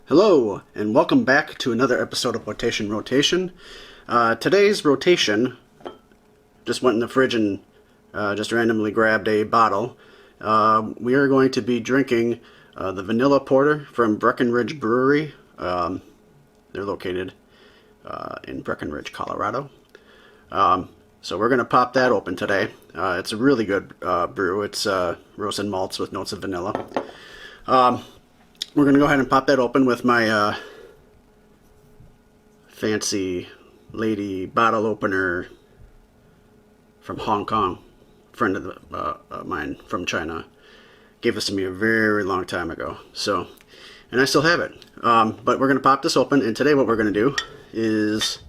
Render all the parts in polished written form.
Hello, and welcome back to another episode of Quotation Rotation. Today's rotation, just went in the fridge and just randomly grabbed a bottle. We are going to be drinking the Vanilla Porter from Breckenridge Brewery. They're located in Breckenridge, Colorado. So we're going to pop that open today. It's a really good brew. It's roasted malts with notes of vanilla. We're going to go ahead and pop that open with my fancy lady bottle opener from Hong Kong. A friend of mine from China gave this to me a very long time ago. So, and I still have it. But we're going to pop this open, and today what we're going to do is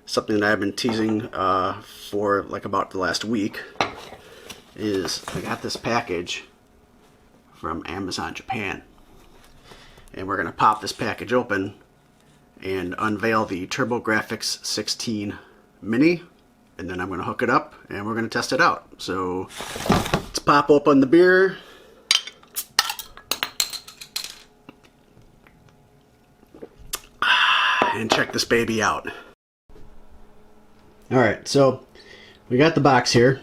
something that I've been teasing for like about the last week. Is I got this package from Amazon Japan. And we're going to pop this package open and unveil the TurboGrafx-16 Mini. And then I'm going to hook it up and we're going to test it out. So let's pop open the beer. And check this baby out. Alright, so we got the box here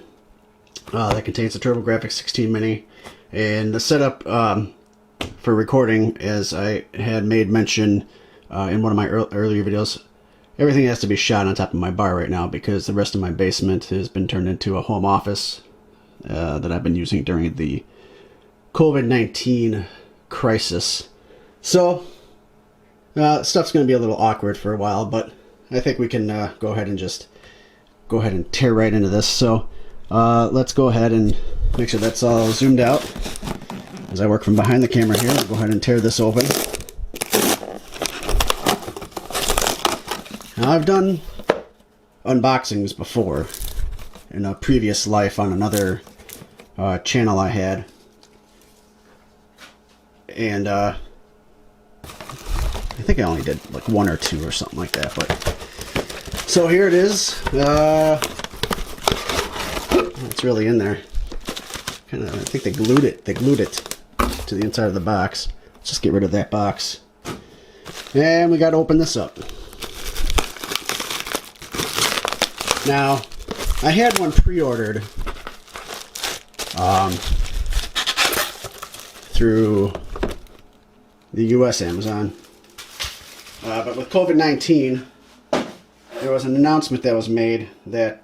that contains the TurboGrafx-16 Mini. And the setup for recording, as I had made mention in one of my earlier videos, everything has to be shot on top of my bar right now because the rest of my basement has been turned into a home office that I've been using during the COVID-19 crisis. So stuff's going to be a little awkward for a while, but I think we can go ahead and tear right into this. So let's go ahead and make sure that's all zoomed out. As I work from behind the camera here, I'll go ahead and tear this open. Now, I've done unboxings before in a previous life on another channel I had. And I think I only did like one or two or something like that. But so here it is. It's really in there. I think they glued it. They glued it to the inside of the box. Let's just get rid of that box. And we got to open this up. Now, I had one pre-ordered through the US Amazon. But with COVID-19, there was an announcement that was made that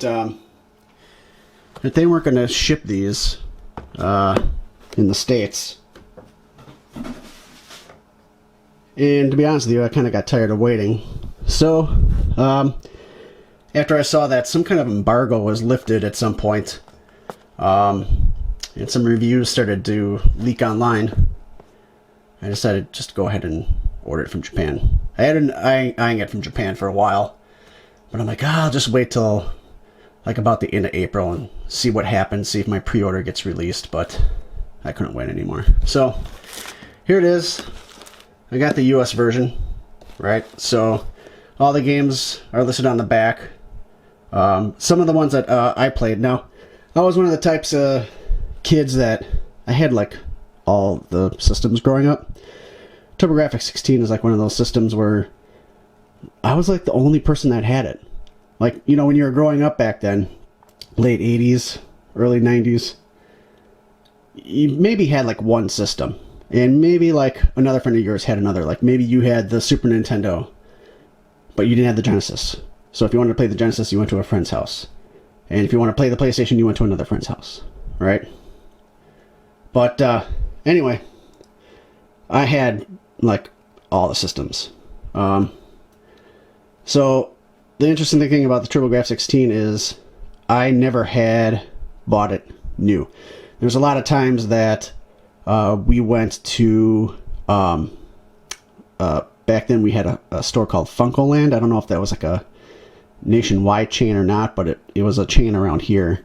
they weren't going to ship these in the States. And to be honest with you, I kind of got tired of waiting. So, after I saw that some kind of embargo was lifted at some point, and some reviews started to leak online, I decided just to go ahead and order it from Japan. I had been eyeing it from Japan for a while, but I'm like, I'll just wait till like about the end of April and see what happens, see if my pre-order gets released, but I couldn't wait anymore. So, here it is. I got the US version, right? So all the games are listed on the back. Some of the ones that I played. Now, I was one of the types of kids that I had like all the systems growing up. TurboGrafx-16 is like one of those systems where I was like the only person that had it. Like, you know, when you were growing up back then, late 80s, early 90s, you maybe had like one system. And maybe like another friend of yours had another. Like maybe you had the Super Nintendo, but you didn't have the Genesis. So if you wanted to play the Genesis, you went to a friend's house. And if you want to play the PlayStation, you went to another friend's house. Right? But anyway, I had like all the systems. So the interesting thing about the TurboGrafx-16 is I never had bought it new. There's a lot of times that we went to, back then we had a store called Funkoland. I don't know if that was like a nationwide chain or not, but it was a chain around here.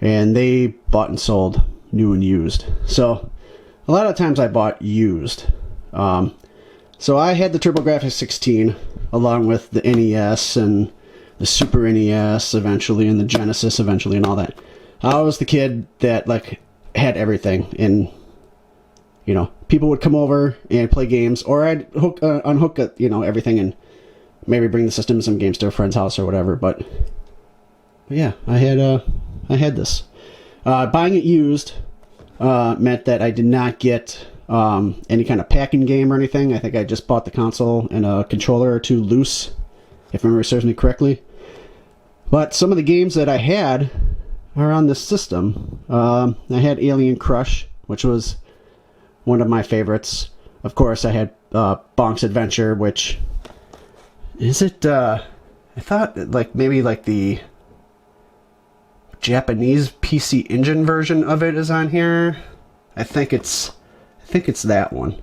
And they bought and sold new and used. So a lot of times I bought used. So I had the TurboGrafx-16 along with the NES and the Super NES eventually and the Genesis eventually and all that. I was the kid that like had everything, and you know, people would come over and play games, or I'd unhook you know, everything and maybe bring the system and some games to a friend's house or whatever. But yeah, I had this. Buying it used meant that I did not get any kind of packing game or anything. I think I just bought the console and a controller or two loose, if memory serves me correctly. But some of the games that I had are on this system. I had Alien Crush, which was one of my favorites. Of course, I had Bonk's Adventure, which is it? I thought like maybe like the Japanese PC Engine version of it is on here. I think it's that one.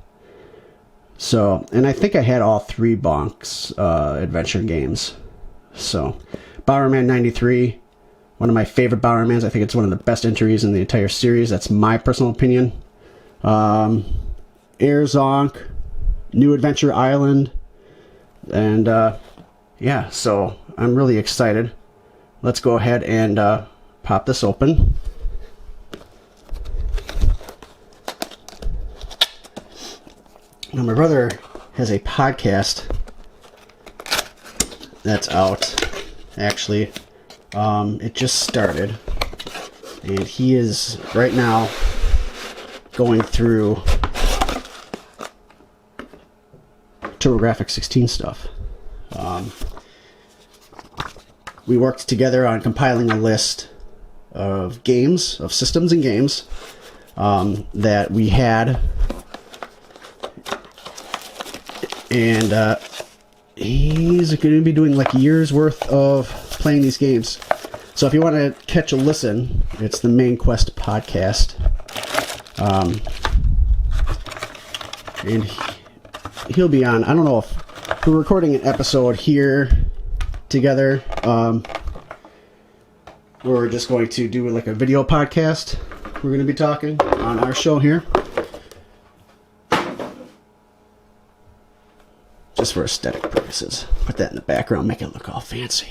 So, and I think I had all three Bonk's adventure games. So, Bomberman 93, one of my favorite Bombermans. I think it's one of the best entries in the entire series. That's my personal opinion. Air Zonk, New Adventure Island, and yeah, so I'm really excited. Let's go ahead and pop this open. Now, my brother has a podcast that's out. Actually, it just started, and he is right now going through TurboGrafx-16 stuff. We worked together on compiling a list of games, of systems and games that we had, and he's going to be doing like a year's worth of playing these games. So if you want to catch a listen, it's the Main Quest podcast. And he'll be on. I don't know if we're recording an episode here together. We're just going to do like a video podcast. We're going to be talking on our show here. Just for aesthetic purposes. Put that in the background, make it look all fancy.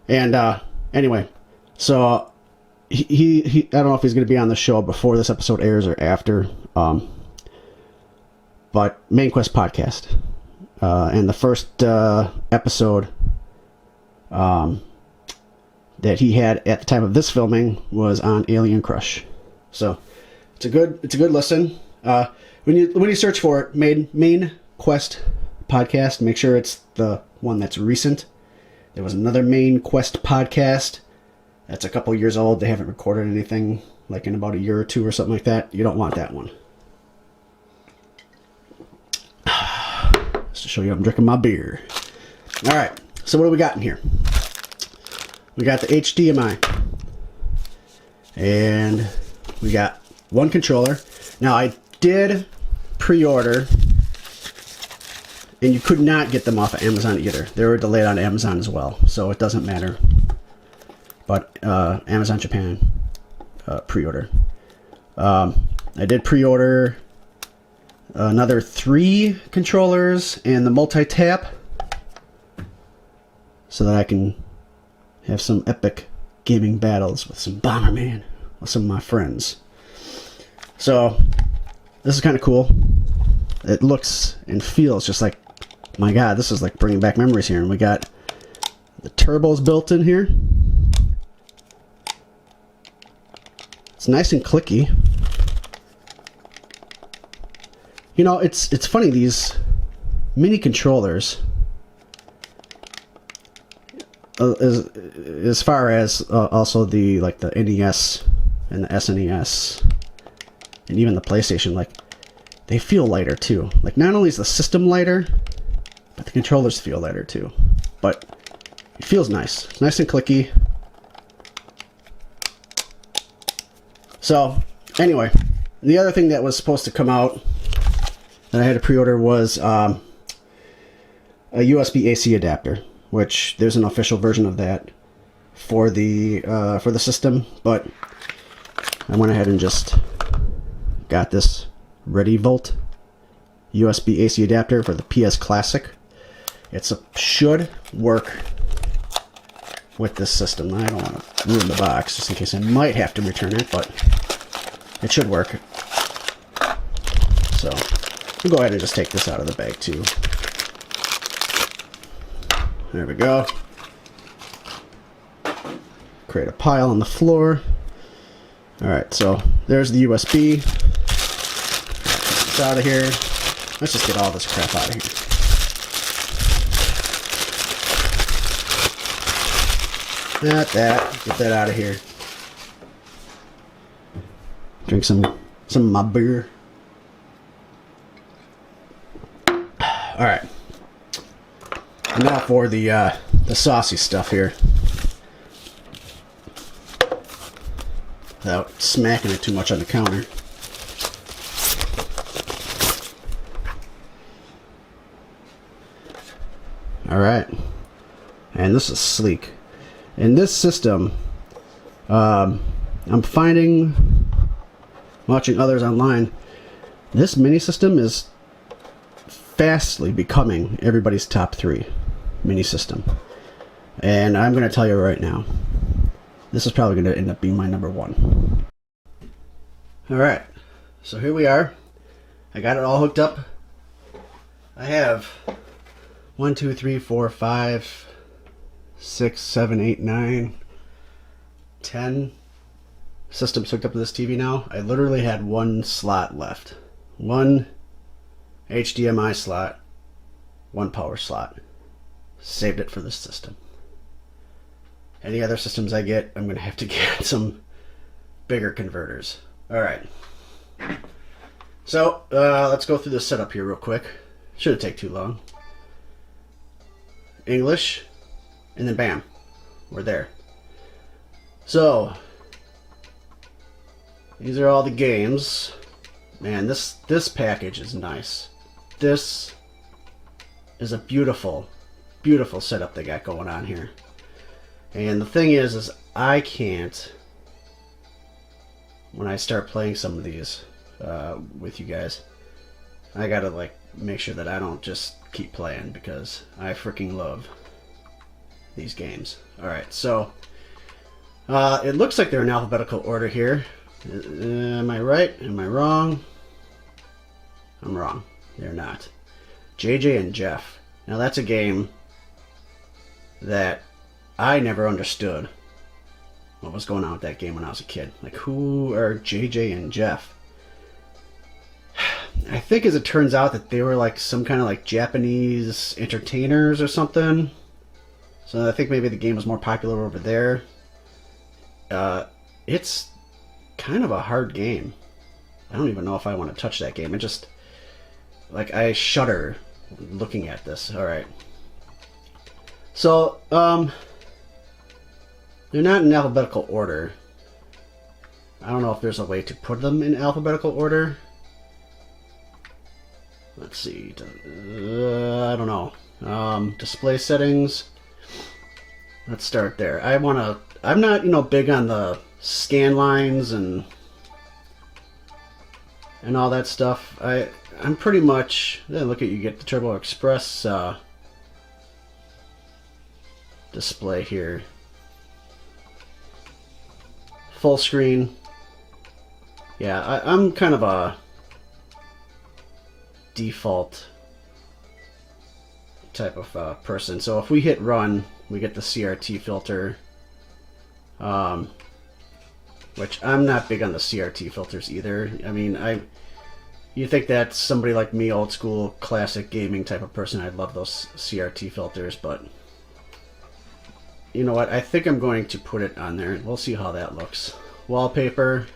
And anyway, so he I don't know if he's going to be on the show before this episode airs or after. But Main Quest podcast. And the first episode that he had at the time of this filming was on Alien Crush. So it's a good listen. When you search for it, Main Quest podcast, make sure it's the one that's recent. There was another Main Quest podcast that's a couple years old. They haven't recorded anything like in about a year or two or something like that. You don't want that one. Just to show you I'm drinking my beer. Alright, so what do we got in here? We got the HDMI. And we got one controller. Now I did pre-order, and you could not get them off of Amazon either. They were delayed on Amazon as well, so it doesn't matter. But Amazon Japan pre-order. I did pre-order another 3 controllers and the multi-tap so that I can have some epic gaming battles with some Bomberman with some of my friends. So this is kind of cool. It looks and feels just like, my god, this is like bringing back memories here. And we got the turbos built in here. It's nice and clicky. You know, it's funny, these mini controllers, as far as also the like the NES and the SNES and even the PlayStation, like they feel lighter too. Like not only is the system lighter, but the controllers feel lighter too. But it feels nice. It's nice and clicky. So anyway, the other thing that was supposed to come out that I had to pre-order was a USB AC adapter, which there's an official version of that for the system, but I went ahead and just got this Ready Volt USB AC adapter for the PS Classic. It should work with this system. I don't want to ruin the box just in case I might have to return it, but it should work. So we'll go ahead and just take this out of the bag too. There we go. Create a pile on the floor. Alright, so there's the USB. Get this out of here. Let's just get all this crap out of here. Not that. Get that out of here. Drink some of my beer. Alright. Now for the saucy stuff here. Without smacking it too much on the counter. Alright. And this is sleek. In this system, I'm finding, watching others online, this mini system is fastly becoming everybody's top 3 mini system. And I'm going to tell you right now, this is probably going to end up being my number 1. Alright, so here we are. I got it all hooked up. I have 1, 2, 3, 4, 5, 6, 7, 8, 9, 10 systems hooked up to this TV now. I literally had 1 slot left. 1 HDMI slot, 1 power slot. Saved it for this system. Any other systems I get, I'm going to have to get some bigger converters. Alright. So, let's go through the setup here real quick. Shouldn't take too long. English, and then bam, we're there. So, these are all the games. Man, this package is nice. This is a beautiful, beautiful setup they got going on here. And the thing is I can't, when I start playing some of these with you guys, I gotta like make sure that I don't just keep playing, because I freaking love these games. Alright, so it looks like they're in alphabetical order here. Am I right? Am I wrong? I'm wrong. They're not. JJ and Jeff. Now that's a game that I never understood what was going on with that game when I was a kid. Like, who are JJ and Jeff? I think as it turns out that they were like some kind of like Japanese entertainers or something. So I think maybe the game was more popular over there. It's kind of a hard game. I don't even know if I want to touch that game. It just, like, I shudder looking at this. Alright. So, they're not in alphabetical order. I don't know if there's a way to put them in alphabetical order. Let's see. I don't know. Display settings. Let's start there. I'm not, big on the scan lines and all that stuff. I'm pretty much, look at, you get the TurboGrafx display here. Full screen. Yeah, I'm kind of a default type of person. So if we hit run, we get the CRT filter. Which I'm not big on the CRT filters either. I mean, you think that somebody like me, old school, classic gaming type of person, I'd love those CRT filters, but you know what? I think I'm going to put it on there. We'll see how that looks. Wallpaper.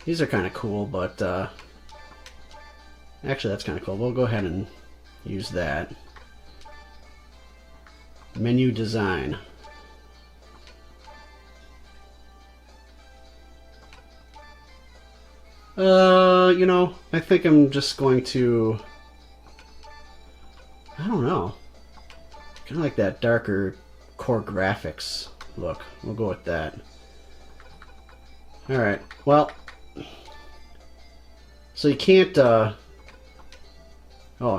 These are kind of cool, but actually that's kind of cool. We'll go ahead and use that. Menu design. I think I'm just going to, I don't know, kind of like that darker core graphics look. We'll go with that. Alright, well, so you can't, oh,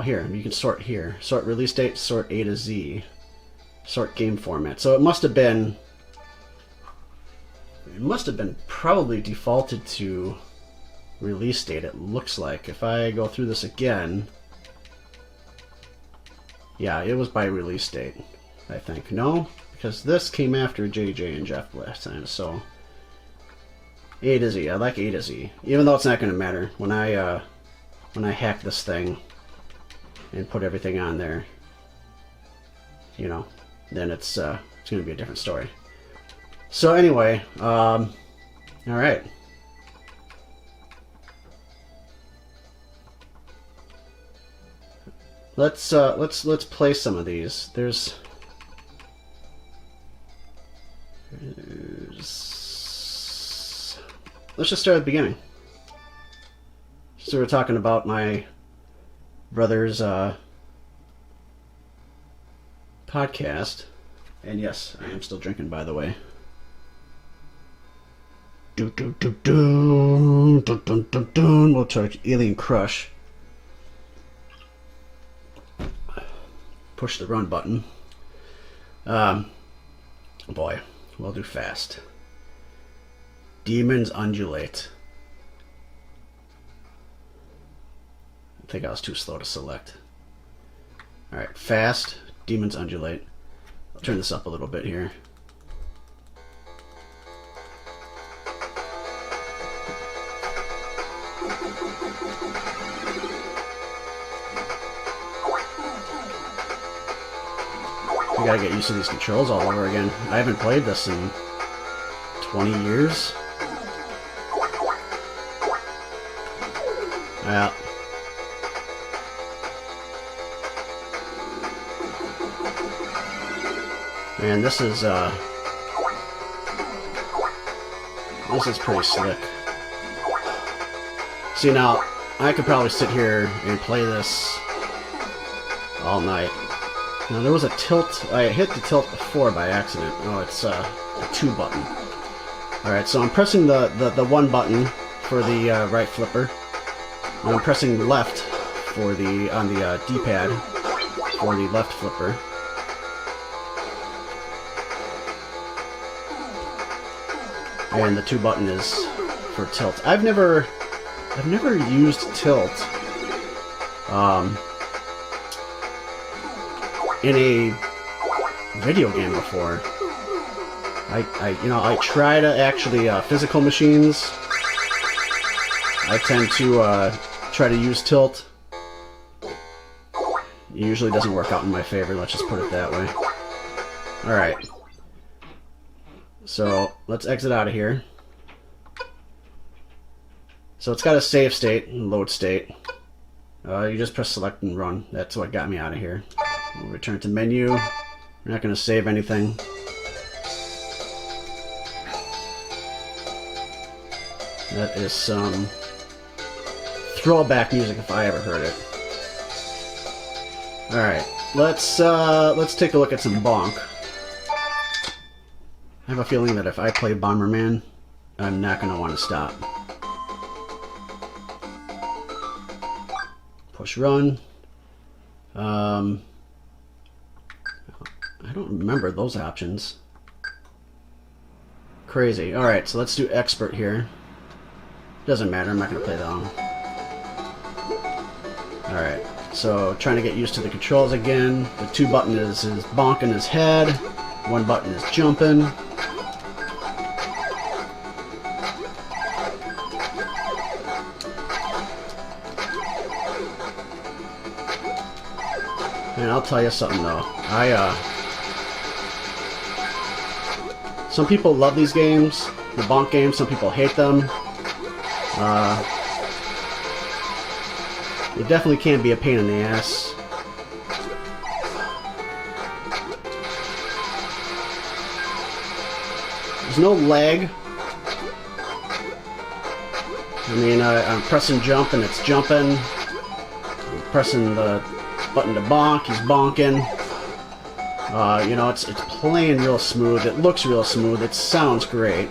here, you can sort here. Sort release date, sort A to Z. Sort game format. So it must have been It must have been probably defaulted to release date, it looks like. If I go through this again, yeah, it was by release date, I think. No, because this came after JJ and Jeff last time, so A to Z. I like A to Z, even though it's not going to matter when I hack this thing and put everything on there. You know, then it's going to be a different story. So anyway, all right. Let's play some of these. Let's just start at the beginning. So we're talking about my brother's podcast, and yes, I am still drinking, by the way. We'll try Alien Crush. Push the run button. Oh boy, we'll do fast. Demons Undulate. I think I was too slow to select. Alright, fast. Demons Undulate. I'll turn this up a little bit here. I gotta get used to these controls all over again. I haven't played this in 20 years. Yeah. Man, this is pretty slick. See, now I could probably sit here and play this all night. Now there was a tilt. I hit the tilt before by accident. Oh, it's a 2 button. All right, so I'm pressing the 1 button for the right flipper. And I'm pressing left for on the D-pad for the left flipper. And the 2 button is for tilt. I've never used tilt in a video game before. I try to actually physical machines. I tend to try to use tilt. It usually doesn't work out in my favor. Let's just put it that way. All right. So let's exit out of here. So it's got a save state and load state. You just press select and run. That's what got me out of here. We'll return to menu. We're not going to save anything. That is some throwback music if I ever heard it. All right, let's take a look at some Bonk. I have a feeling that if I play Bomberman, I'm not going to want to stop. Push run. I don't remember those options. Crazy. Alright, so let's do expert here. Doesn't matter, I'm not going to play that one. Alright, so trying to get used to the controls again. The 2 button is bonking his head. 1 button is jumping. And I'll tell you something though. Some people love these games, the Bonk games. Some people hate them. It definitely can be a pain in the ass. There's no lag. I mean, I'm pressing jump and it's jumping. I'm pressing the button to bonk, he's bonking. You know, it's playing real smooth. It looks real smooth. It sounds great.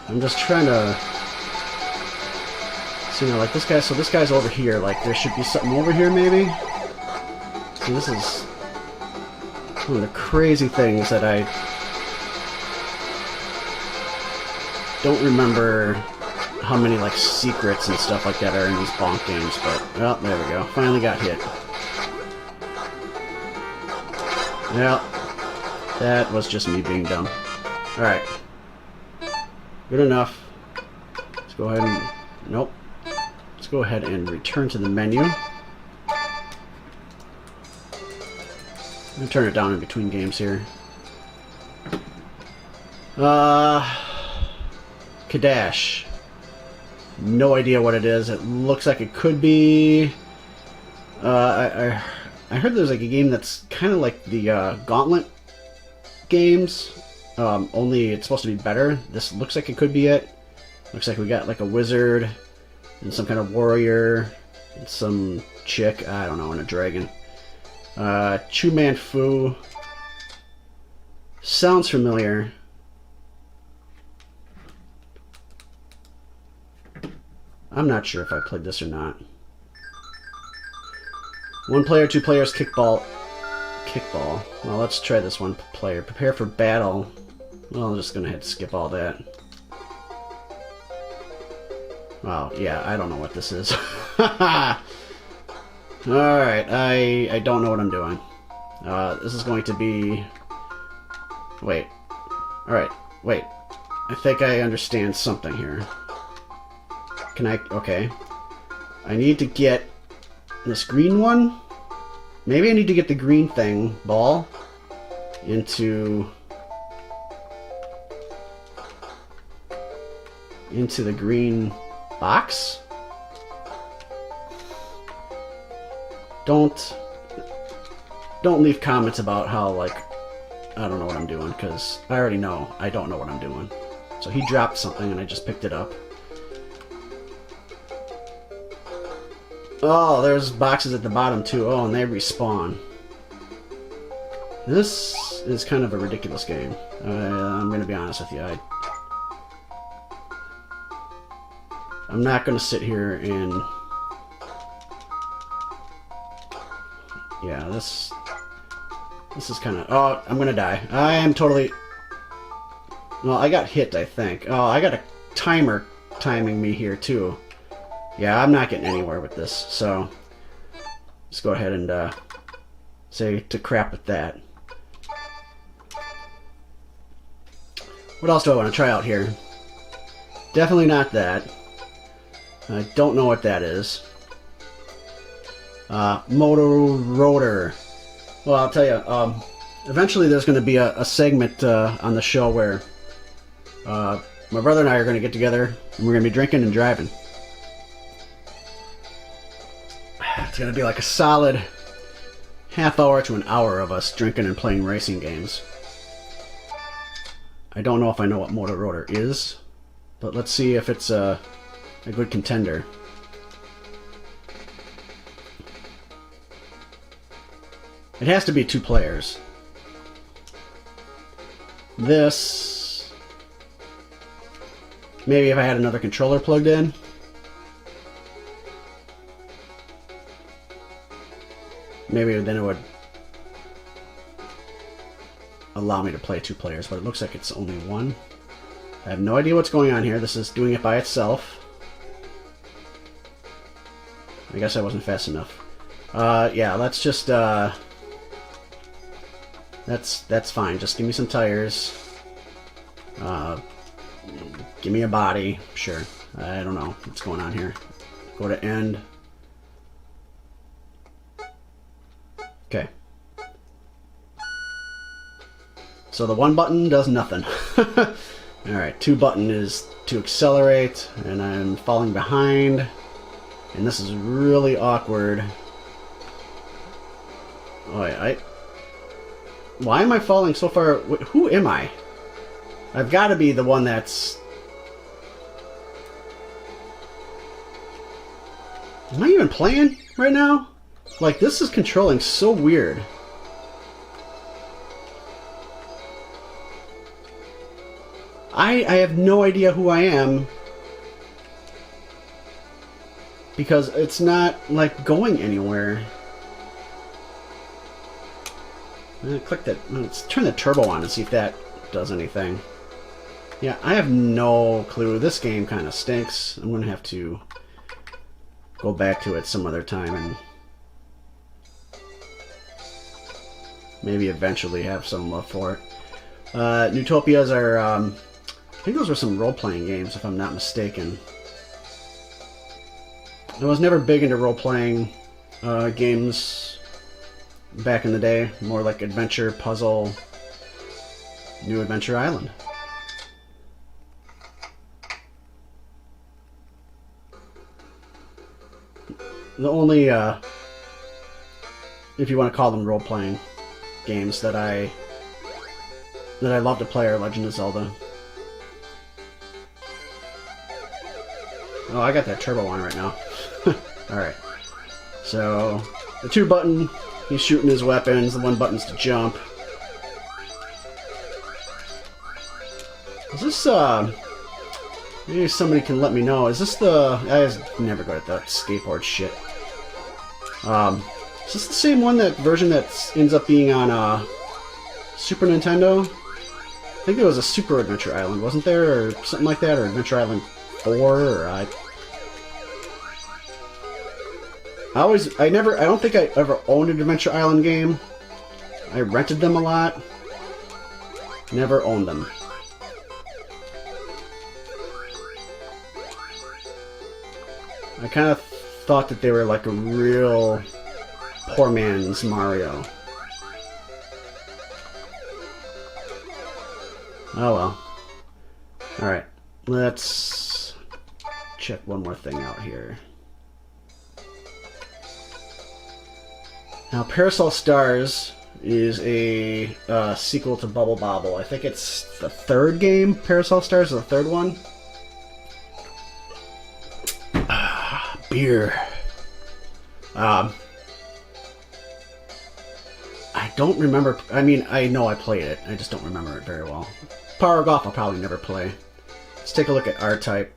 I'm just trying to see, you know, like this guy. So this guy's over here. Like there should be something over here, maybe. See, this is one of the crazy things that I don't remember how many like secrets and stuff like that are in these bonk games, but well, there we go. Finally got hit. Yeah, that was just me being dumb. Alright. Good enough. Let's go ahead and... Nope. Let's go ahead and return to the menu. I'm going to turn it down in between games here. Kadash. No idea what it is. It looks like it could be... I heard there's like a game that's kind of like the Gauntlet games, only it's supposed to be better. This looks like it could be it. Looks like we got like a wizard and some kind of warrior and some chick, I don't know, and a dragon. Chu Man Fu. Sounds familiar. I'm not sure if I played this or not. 1 player, 2 players, kickball. Kickball. Well, let's try this 1 player. Prepare for battle. Well, I'm just gonna have to skip all that. Well, yeah, I don't know what this is. Alright, I don't know what I'm doing. This is going to be... Wait. Alright, wait. I think I understand something here. Can I... Okay. I need to get this green one. Maybe I need to get the green thing, ball, into the green box. Don't leave comments about how, like, I don't know what I'm doing, because I already know I don't know what I'm doing. So he dropped something and I just picked it up. Oh, there's boxes at the bottom too. Oh, and they respawn. This is kind of a ridiculous game. I'm going to be honest with you. I'm not going to sit here and... Yeah, this is kind of... Oh, I'm going to die. I am totally... Well, I got hit, I think. Oh, I got a timer timing me here too. Yeah, I'm not getting anywhere with this, so let's go ahead and say to crap with that. What else do I want to try out here? Definitely not that. I don't know what that is. Motor Rotor. Well, I'll tell you, eventually there's going to be a segment on the show where my brother and I are going to get together and we're going to be drinking and driving. It's going to be like a solid half hour to an hour of us drinking and playing racing games. I don't know if I know what Motor Rotor is, but let's see if it's a good contender. It has to be 2 players. This... Maybe if I had another controller plugged in. Maybe then it would allow me to play 2 players, but it looks like it's only 1. I have no idea what's going on here. This is doing it by itself. I guess I wasn't fast enough. Yeah, let's just, that's fine. Just give me some tires. Give me a body. Sure. I don't know what's going on here. Go to end. Okay. So the 1 button does nothing. Alright, 2 button is to accelerate, and I'm falling behind. And this is really awkward. Oh, why am I falling so far? Who am I? I've got to be the one that's... Am I even playing right now? Like, this is controlling so weird. I have no idea who I am. Because it's not, like, going anywhere. Click that. Let's turn the turbo on and see if that does anything. Yeah, I have no clue. This game kind of stinks. I'm going to have to go back to it some other time and maybe eventually have some love for it. Newtopias are, I think those were some role-playing games, if I'm not mistaken. I was never big into role-playing games back in the day. More like adventure, puzzle, New Adventure Island. The only, if you want to call them role-playing games that I love to play are Legend of Zelda. Oh, I got that turbo on right now. Alright. So, the 2 button, he's shooting his weapons. The 1 button's to jump. Is this, maybe somebody can let me know. Is this the... I was never good at that skateboard shit. Is this the same one, that version that ends up being on, Super Nintendo? I think there was a Super Adventure Island, wasn't there? Or something like that? Or Adventure Island 4? Or I don't think I ever owned an Adventure Island game. I rented them a lot. Never owned them. I kind of thought that they were like a real poor man's Mario. Oh well. Alright, let's check one more thing out here. Now, Parasol Stars is a sequel to Bubble Bobble. I think it's the 3rd game. Parasol Stars is the 3rd one. Beer. I don't remember. I mean, I know I played it. I just don't remember it very well. Power Golf I'll probably never play. Let's take a look at R-Type.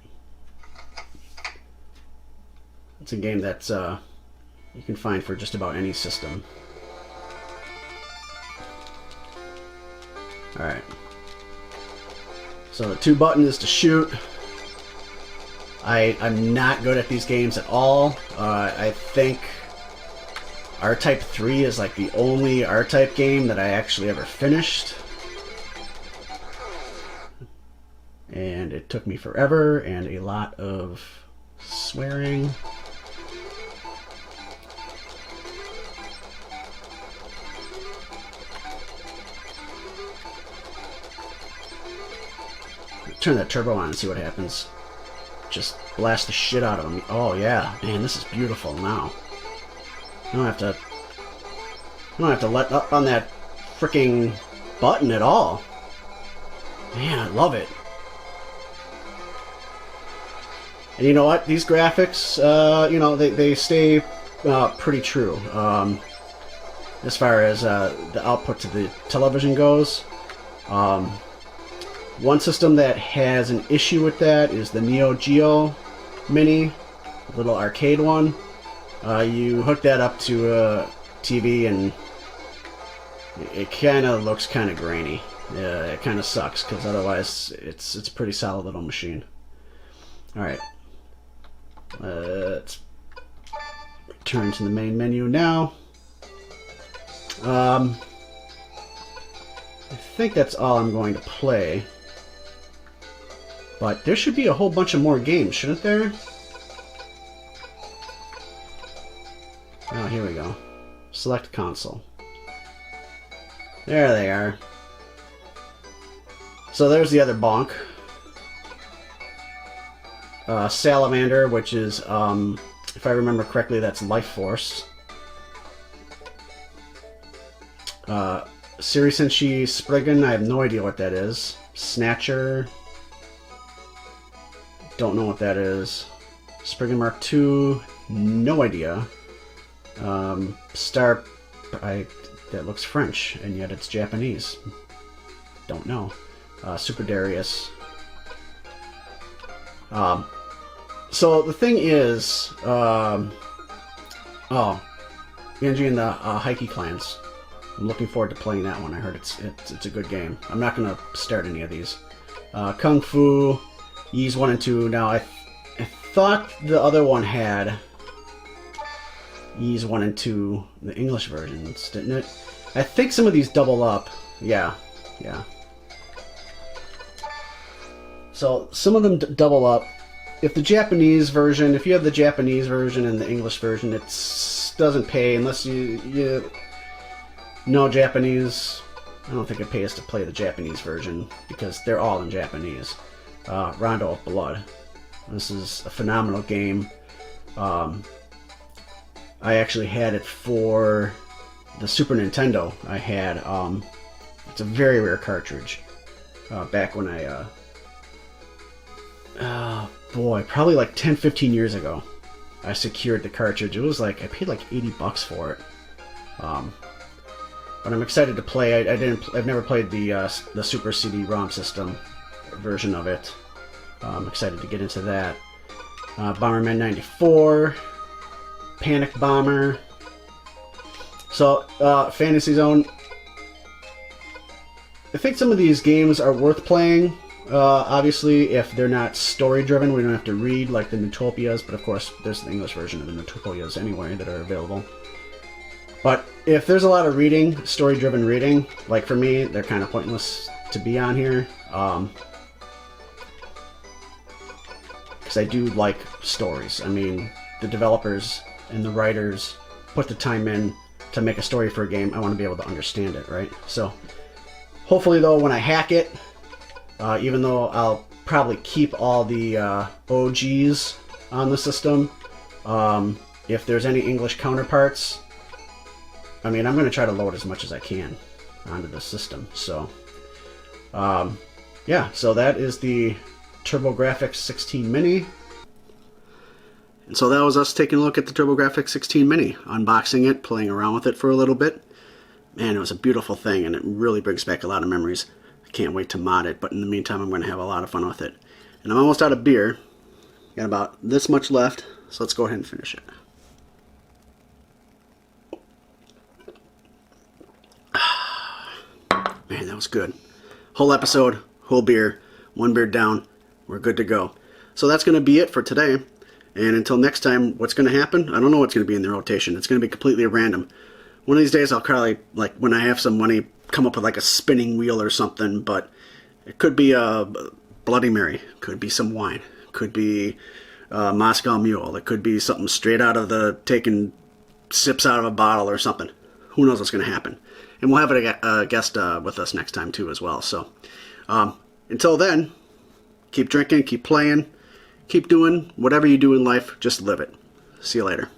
It's a game that's you can find for just about any system. Alright. So the 2 button is to shoot. I'm not good at these games at all. I think R-Type 3 is like the only R-Type game that I actually ever finished. And it took me forever and a lot of swearing. Turn that turbo on and see what happens. Just blast the shit out of them. Oh yeah, man, this is beautiful now. I don't have to let up on that freaking button at all. Man, I love it. And you know what? These graphics, you know, they stay pretty true. As far as the output to the television goes. One system that has an issue with that is the Neo Geo Mini, a little arcade one. You hook that up to a TV and it kind of looks kind of grainy. It kind of sucks because otherwise it's a pretty solid little machine. Alright, let's return to the main menu now. I think that's all I'm going to play. But there should be a whole bunch of more games, shouldn't there? Oh, here we go. Select console. There they are. So there's the other bonk. Salamander, which is, if I remember correctly, that's Life Force. Sirisenshi Spriggan, I have no idea what that is. Snatcher. Don't know what that is. Spriggan Mark II, no idea. Star, that looks French, and yet it's Japanese. Don't know. Super Darius. So the thing is, oh, Genji and the Heike clans. I'm looking forward to playing that one. I heard it's a good game. I'm not gonna start any of these. Kung Fu, Ys 1 and 2. Now I thought the other one had Ys 1 and 2, the English versions, didn't it? I think some of these double up. Yeah. So some of them double up. If the Japanese version, if you have the Japanese version and the English version, it doesn't pay unless you know Japanese. I don't think it pays to play the Japanese version because they're all in Japanese. Rondo of Blood. This is a phenomenal game. I actually had it for the Super Nintendo. I had it's a very rare cartridge. Back when I boy, probably like 10-15 years ago, I secured the cartridge. It was like I paid like $80 for it. But I'm excited to play. I've never played the Super CD-ROM system version of it. I'm excited to get into that. Bomberman 94, Panic Bomber. So Fantasy Zone. I think some of these games are worth playing. Obviously, if they're not story-driven, we don't have to read like the Newtopias, but of course, there's the English version of the Newtopias anyway that are available. But if there's a lot of reading, story-driven reading, like for me, they're kind of pointless to be on here. Because I do like stories. I mean, the developers and the writers put the time in to make a story for a game. I want to be able to understand it, right? So, hopefully though, when I hack it, even though I'll probably keep all the OGs on the system, if there's any English counterparts, I mean, I'm going to try to load as much as I can onto the system. So, yeah, so that is the TurboGrafx-16 Mini. And so that was us taking a look at the TurboGrafx-16 Mini, unboxing it, playing around with it for a little bit. Man, it was a beautiful thing, and it really brings back a lot of memories. I can't wait to mod it, but in the meantime, I'm going to have a lot of fun with it. And I'm almost out of beer. Got about this much left, so let's go ahead and finish it. Man, that was good. Whole episode, whole beer, one beer down. We're good to go. So that's going to be it for today. And until next time, what's going to happen? I don't know what's going to be in the rotation. It's going to be completely random. One of these days, I'll probably, like, when I have some money, come up with like a spinning wheel or something. But it could be a Bloody Mary. Could be some wine. Could be a Moscow Mule. It could be something straight out of the, taking sips out of a bottle or something. Who knows what's going to happen. And we'll have a guest with us next time too as well. So until then, keep drinking, keep playing, keep doing whatever you do in life. Just live it. See you later.